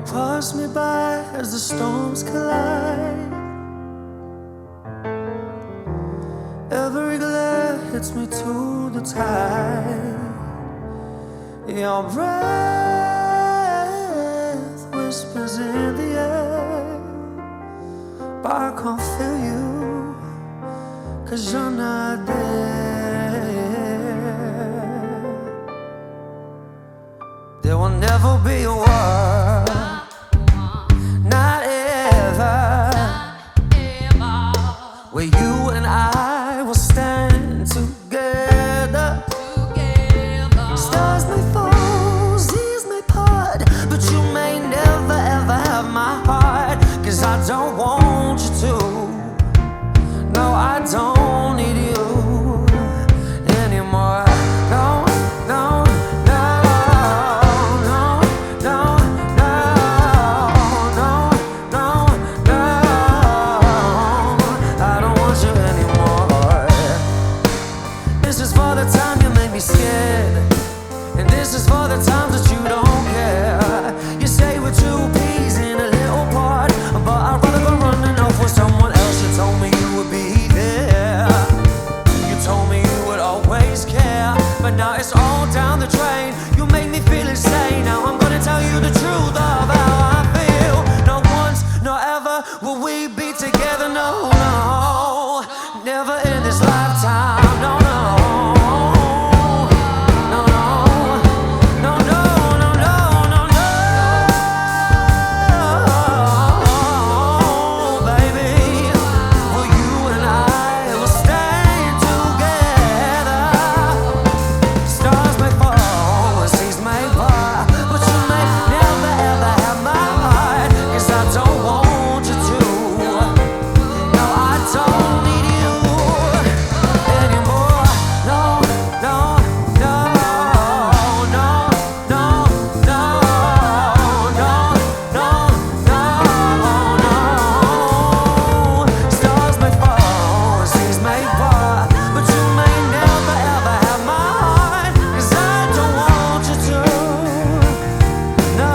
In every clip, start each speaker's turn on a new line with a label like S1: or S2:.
S1: pass me by as the storms collide. Every glare hits me to the tide. Your breath whispers in the air, but I can't feel you, 'cause you're not there. There will never be a war, not ever, where you and I will stand together. Stars may fall, seas may part, but you may never ever have my heart, 'cause I don't want you to. No, I don't need you anymore. No, no, no, no, no, no, no, no, no. I don't want you anymore. This is for the time you made me scared, and this is for the times that you don't care. You say we're two peas in a little pot, but I'd rather go running off with someone else. You told me you would be there. You told me you would always care, but now it's all down the drain. You make me feel insane. Now I'm gonna tell you the truth of how I feel. Not once, not ever will we be together. No, no, never in this lifetime. No, no. No, no. No, no, no, no, no, no. Baby, for you and I will stand together. Stars may fall, seas may part, but you may never ever have my heart, 'cause I don't want you to. No, I don't need you anymore. No, no, no, no, no, no, no, no, no, no. Stars may fall, seas may part, but you may never ever have my heart, 'cause I don't want you to. No.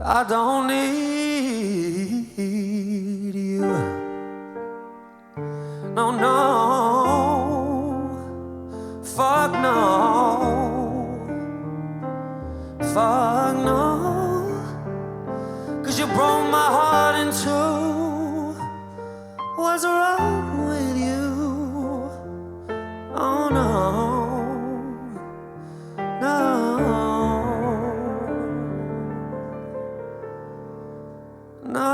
S1: I don't need you. No, no. Fuck no. Fuck no. 'Cause you broke my heart in two. What's wrong with you? Oh no. No. No.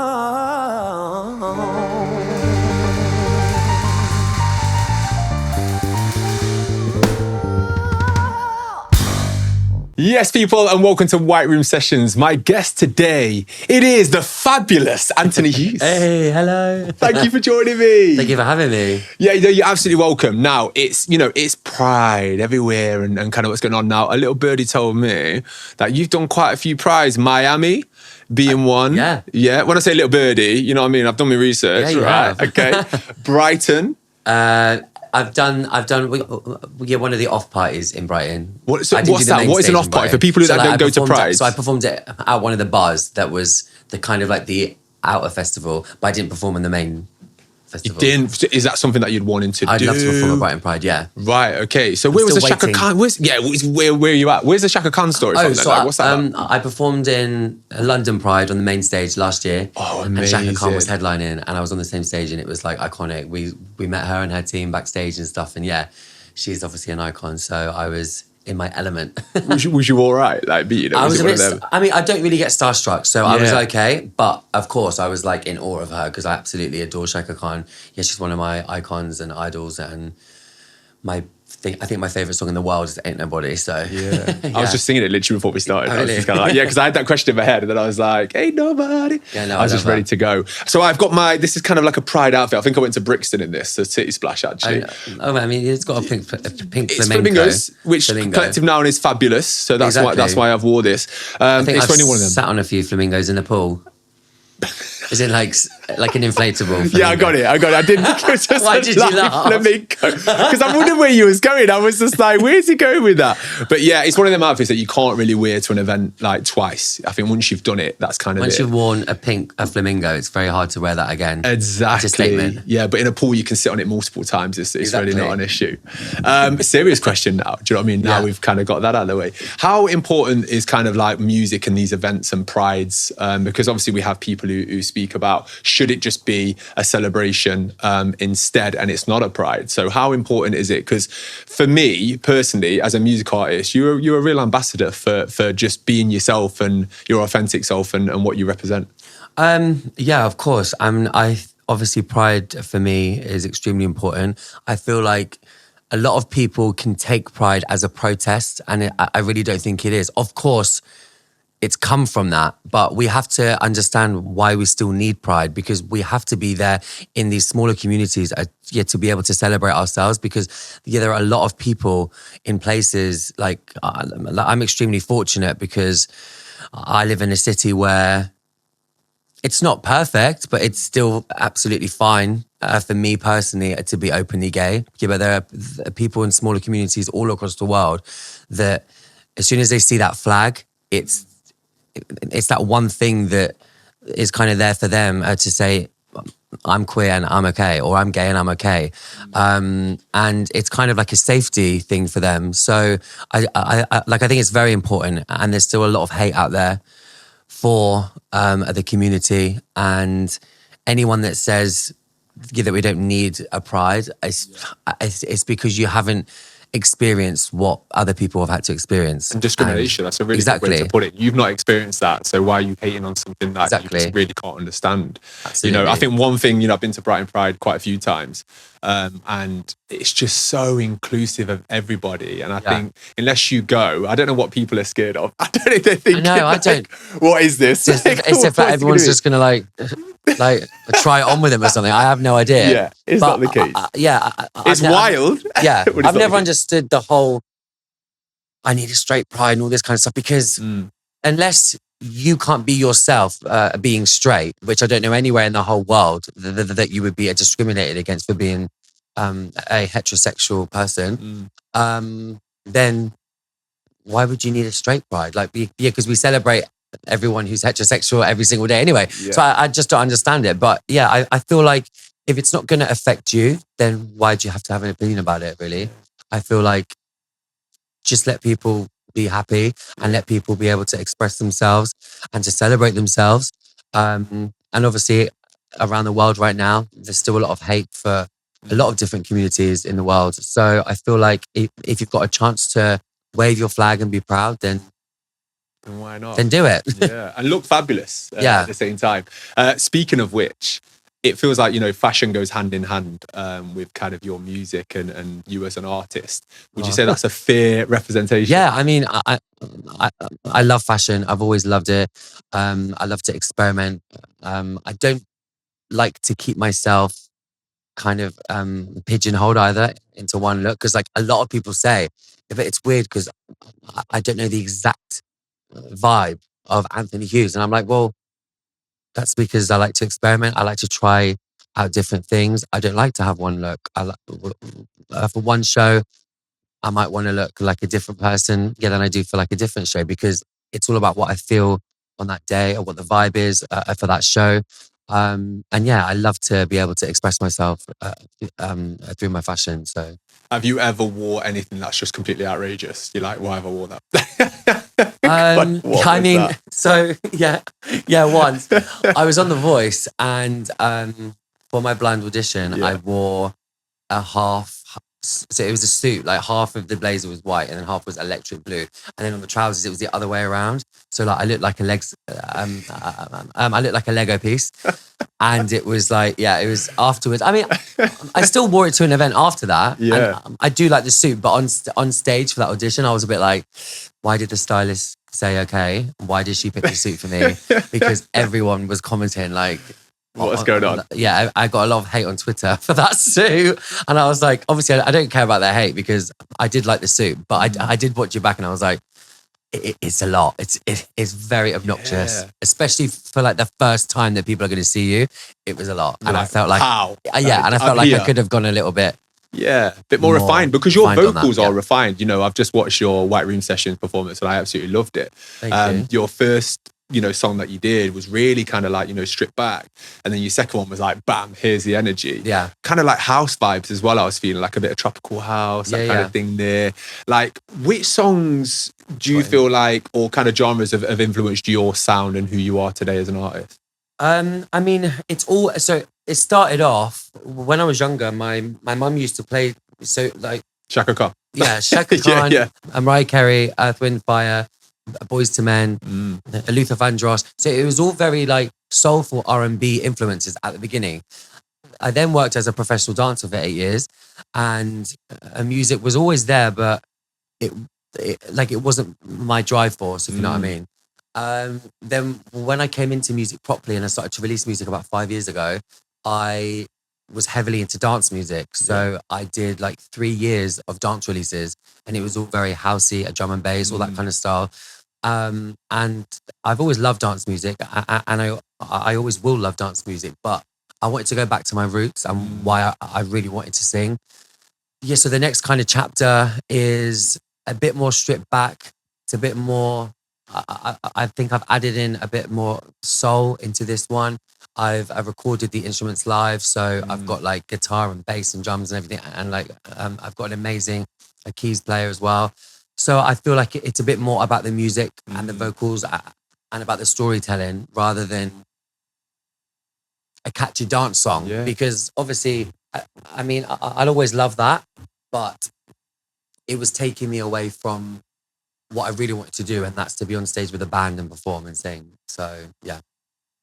S2: Yes, people, and welcome to White Room Sessions. My guest today, it is the fabulous Anthony Hughes.
S3: Hey, hello.
S2: Thank you for joining me.
S3: Thank you for having me.
S2: Yeah, you're absolutely welcome. Now, it's Pride everywhere and kind of what's going on now. A little birdie told me that you've done quite a few prides. Miami being one.
S3: Yeah.
S2: Yeah. When I say little birdie, you know what I mean? I've done my research.
S3: Yeah, you
S2: right?
S3: have.
S2: Okay. Brighton.
S3: I've done one of the off parties in Brighton.
S2: What's
S3: I didn't
S2: that?
S3: do the main
S2: What is an
S3: stage
S2: off
S3: in
S2: party?
S3: Brighton.
S2: For people who don't
S3: I
S2: go to
S3: performed
S2: Pride?
S3: So I performed it at one of the bars that was the kind of like the outer festival, but I didn't perform in the main festival.
S2: Didn't. Is that something that you'd wanted to
S3: I'd
S2: do?
S3: love to perform at Brighton Pride, yeah.
S2: Right, okay. So where was the
S3: still
S2: Shaka
S3: waiting.
S2: Khan? Where are you at? Where's the Shaka Khan story from then?
S3: So
S2: Like, what's that about?
S3: I performed in London Pride on the main stage last year.
S2: Oh,
S3: And Shaka Khan was
S2: amazing.
S3: headlining, and I was on the same stage, and it was like iconic. We met her and her team backstage and stuff, and yeah, she's obviously an icon. So I was in my element.
S2: Was you all right? Like,
S3: I was
S2: it
S3: a
S2: one
S3: bit.
S2: of them?
S3: I mean, I don't really get starstruck, so I was
S2: Yeah.
S3: okay. But of course, I was like in awe of her because I absolutely adore Shaka Khan. Yeah, she's one of my icons and idols, and I think my favourite song in the world is Ain't Nobody. So
S2: Yeah. I was just singing it literally before we started.
S3: Oh,
S2: I was
S3: really?
S2: just kind of like, yeah, because I had that question in my head and then I was like, ain't nobody.
S3: Yeah, no,
S2: I was
S3: I
S2: just
S3: love
S2: ready
S3: that.
S2: to go. So I've got this is kind of like a Pride outfit. I think I went to Brixton in this, so City Splash actually.
S3: I mean, it's got a pink
S2: It's
S3: flamenco.
S2: Flamingos, which
S3: Flamingo.
S2: collective noun is fabulous. So that's
S3: Exactly.
S2: why I've wore this.
S3: I think
S2: it's
S3: I've
S2: for any one of them.
S3: sat on a few flamingos in the pool. Is it like like an inflatable.
S2: Yeah, I got it. I didn't. Just
S3: Why did you laugh?
S2: Flamenco. Because I wondered where you was going. I was just like, where's he going with that? But yeah, it's one of them outfits that you can't really wear to an event like twice. I think once you've done it, that's kind of
S3: Once
S2: it.
S3: you've worn a flamingo, it's very hard to wear that again.
S2: Exactly.
S3: It's a statement.
S2: Yeah, but in a pool, you can sit on it multiple times. It's
S3: Exactly.
S2: really not an issue. Serious question now. Do you know what I mean? Now
S3: Yeah.
S2: we've kind of got that out of the way. How important is kind of like music and these events and prides? Because obviously we have people who speak about, should it just be a celebration instead and it's not a pride? So how important is it? Because for me personally, as a music artist, you're a real ambassador for just being yourself and your authentic self and what you represent.
S3: Yeah, of course. Obviously pride for me is extremely important. I feel like a lot of people can take pride as a protest, and I really don't think it is. Of course, it's come from that, but we have to understand why we still need pride, because we have to be there in these smaller communities to be able to celebrate ourselves, because there are a lot of people in places like I'm extremely fortunate because I live in a city where it's not perfect, but it's still absolutely fine for me personally to be openly gay. Yeah, but there are people in smaller communities all across the world that as soon as they see that flag, it's that one thing that is kind of there for them to say, I'm queer and I'm okay, or I'm gay and I'm okay. And it's kind of like a safety thing for them. So I think it's very important, and there's still a lot of hate out there for the community, and anyone that says that we don't need a pride, it's because you haven't experienced what other people have had to experience.
S2: And discrimination, that's a really good way to put it. You've not experienced that, so why are you hating on something that you just really can't understand?
S3: Absolutely.
S2: You know, I think one thing, I've been to Brighton Pride quite a few times, and it's just so inclusive of everybody. And I think unless you go, I don't know what people are scared of. I don't know if they're thinking, I don't. What is this?
S3: It's if everyone's just going to like try it on with him or something. I have no idea.
S2: Yeah, it's not the case. It's wild.
S3: Yeah, I've never understood the whole I need a straight pride and all this kind of stuff, because unless you can't be yourself being straight, which I don't know anywhere in the whole world that you would be discriminated against for being a heterosexual person, then why would you need a straight pride? Because we celebrate everyone who's heterosexual every single day anyway. Yeah. So I just don't understand it. But yeah, I feel like if it's not going to affect you, then why do you have to have an opinion about it, really? I feel like just let people be happy and let people be able to express themselves and to celebrate themselves. And obviously around the world right now, there's still a lot of hate for a lot of different communities in the world. So I feel like if you've got a chance to wave your flag and be proud, then
S2: why not?
S3: Then do it.
S2: Yeah, and look fabulous at the same time. Speaking of which, it feels like, fashion goes hand in hand with kind of your music and you as an artist. Would you say that's a fair representation?
S3: Yeah, I mean, I love fashion. I've always loved it. I love to experiment. I don't like to keep myself kind of pigeonholed either into one look, because like a lot of people say, but it's weird because I don't know the exact vibe of Anthony Hughes, and I'm like, well, that's because I like to experiment. I like to try out different things. I don't like to have one look. For one show, I might want to look like a different person than I do for like a different show, because it's all about what I feel on that day or what the vibe is for that show. And yeah, I love to be able to express myself through my fashion. So,
S2: have you ever wore anything that's just completely outrageous? You're like, why have I worn that?
S3: I mean, so once I was on The Voice, and for my blind audition, I wore a half. So it was a suit, like half of the blazer was white and then half was electric blue, and then on the trousers it was the other way around. So like I looked like I looked like a Lego piece, and it was like, it was afterwards. I mean, I still wore it to an event after that.
S2: Yeah,
S3: and I do like the suit, but on stage for that audition, I was a bit like, why did the stylist say okay? Why did she pick the suit for me? Because everyone was commenting like,
S2: what's going on?
S3: Yeah, I got a lot of hate on Twitter for that suit. And I was like, obviously, I don't care about that hate because I did like the suit. But I did watch you back and I was like, it's a lot. It's very obnoxious,
S2: Yeah.
S3: especially for like the first time that people are going to see you. It was a lot, and I
S2: Like,
S3: felt like,
S2: how?
S3: yeah, and I
S2: I'm
S3: felt like
S2: here.
S3: I could have gone a little bit.
S2: Yeah, a bit more
S3: More
S2: refined because your
S3: refined on that,
S2: vocals are
S3: yeah.
S2: refined. You know, I've just watched your White Room Sessions performance and I absolutely loved it.
S3: Thank you.
S2: Your first, song that you did was really kind of like, stripped back. And then your second one was like, bam, here's the energy.
S3: Yeah.
S2: Kind of like house vibes as well. I was feeling like a bit of tropical house, that
S3: Yeah,
S2: kind
S3: yeah.
S2: of thing there. Like, which songs do you
S3: Got it.
S2: feel like, or kind of genres have influenced your sound and who you are today as an artist?
S3: I mean, it's all so. It started off when I was younger. My mum used to play like
S2: Shaka Khan.
S3: yeah, Shaka Khan,
S2: Yeah.
S3: Mariah Carey, Earth, Wind, Fire, Boys to Men, Luther Vandross. So it was all very like soulful R&B influences at the beginning. I then worked as a professional dancer for 8 years, and music was always there, but it wasn't my drive force, if you know what I mean. Then when I came into music properly and I started to release music about 5 years ago, I was heavily into dance music. So I did like 3 years of dance releases, and it was all very housey, a drum and bass, all that kind of style. And I've always loved dance music, and I always will love dance music, but I wanted to go back to my roots and why I really wanted to sing. Yeah, so the next kind of chapter is a bit more stripped back. It's a bit more, I think I've added in a bit more soul into this one. I've recorded the instruments live, so I've got like guitar and bass and drums and everything, and like I've got an amazing keys player as well. So I feel like it's a bit more about the music and the vocals and about the storytelling rather than a catchy dance song.
S2: Yeah.
S3: Because obviously, I mean, I'll always love that, but it was taking me away from what I really wanted to do, and that's to be on stage with a band and perform and sing. So yeah.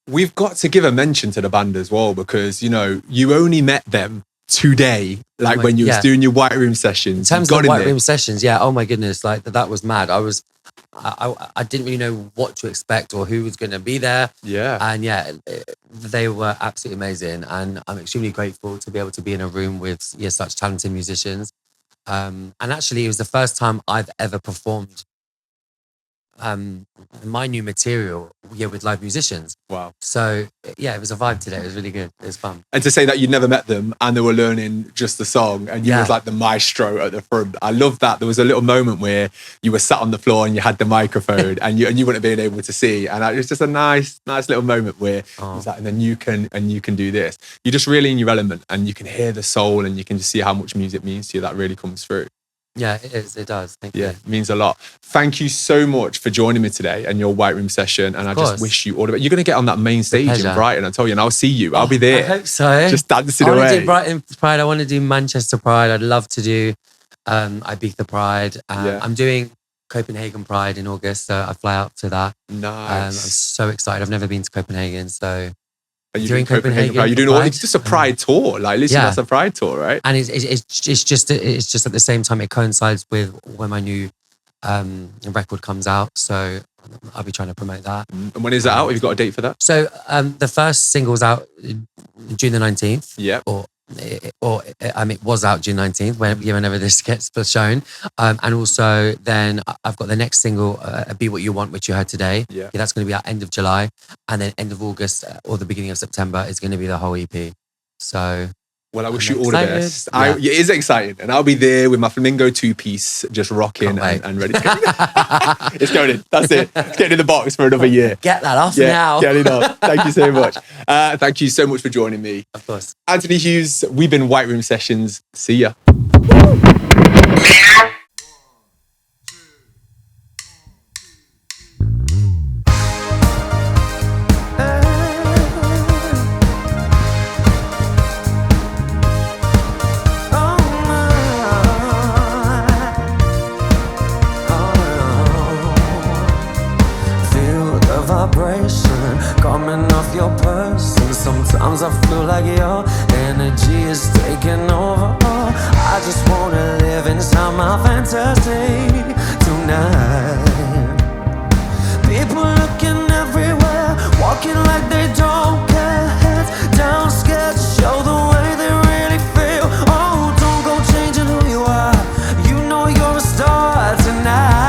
S2: We've got to give a mention to the band as well because, you only met them today, like when you was doing your White Room Sessions.
S3: In terms of White Room Sessions, yeah, oh my goodness, like that was mad. I didn't really know what to expect or who was going to be there.
S2: Yeah.
S3: And yeah, they were absolutely amazing. And I'm extremely grateful to be able to be in a room with such talented musicians. And actually, it was the first time I've ever performed my new material with live musicians.
S2: Wow.
S3: So yeah, it was a vibe today. It was really good. It was fun.
S2: And to say that you'd never met them and they were learning just the song and you was like the maestro at the front. I love that. There was a little moment where you were sat on the floor and you had the microphone and you wouldn't have been able to see. And it was just a nice little moment where it was like, and then you can do this. You're just really in your element and you can hear the soul and you can just see how much music means to you. That really comes through.
S3: Yeah, it is. It does. Thank you.
S2: Yeah, it means a lot. Thank you so much for joining me today and your White Room session. And I just wish you all the best. You're going to get on that main stage in Brighton, I told you, and I'll see you. I'll be there.
S3: I hope so.
S2: Just dancing
S3: I want
S2: away.
S3: to do Brighton Pride. I want to do Manchester Pride. I'd love to do Ibiza Pride. I'm doing Copenhagen Pride in August, so I fly out to that.
S2: Nice.
S3: I'm so excited. I've never been to Copenhagen, so...
S2: Are you doing Copenhagen Pride? You're doing all, it's just a Pride tour. Like, listen, that's a Pride tour, right?
S3: And it's just at the same time it coincides with when my new record comes out. So I'll be trying to promote that.
S2: And when is that out? Have you got a date for that?
S3: So the first single's out June the 19th.
S2: Yeah.
S3: It was out June 19th, whenever this gets shown. And also then I've got the next single, Be What You Want, which you heard today.
S2: Yeah.
S3: That's going to be out end of July. And then end of August or the beginning of September is going to be the whole EP. So...
S2: Well, I wish you all the best.
S3: Yeah.
S2: It is exciting. And I'll be there with my flamingo two-piece, just rocking and ready to go. It's going in. That's it. It's getting in the box for another year.
S3: Get that off now.
S2: Get it off. Thank you so much. Thank you so much for joining me.
S3: Of course.
S2: Anthony Hughes, we've been White Room Sessions. See ya.
S1: Coming off your person. Sometimes I feel like your energy is taking over. I just wanna live inside my fantasy tonight. People looking everywhere, walking like they don't care. Heads down, scared to show the way they really feel. Oh, don't go changing who you are. You know you're a star tonight.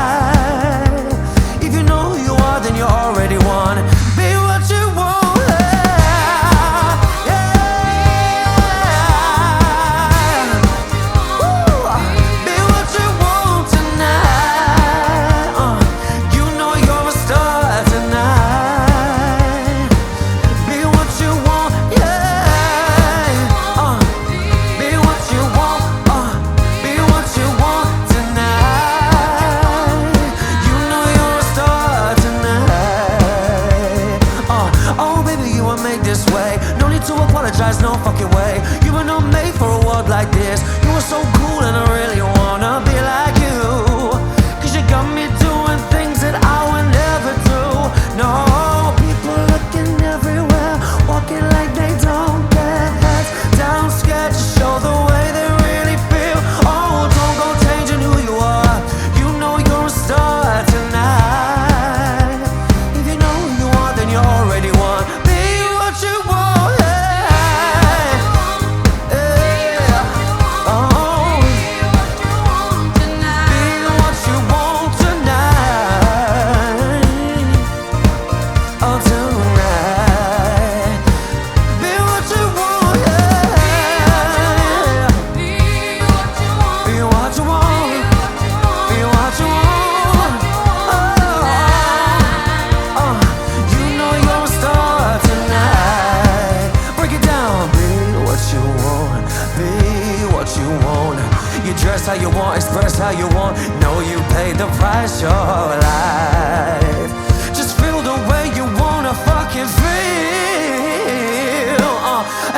S1: you dress how you want, express how you want. Know you paid the price, your life. Just feel the way you wanna fucking feel.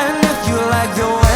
S1: And if you like the way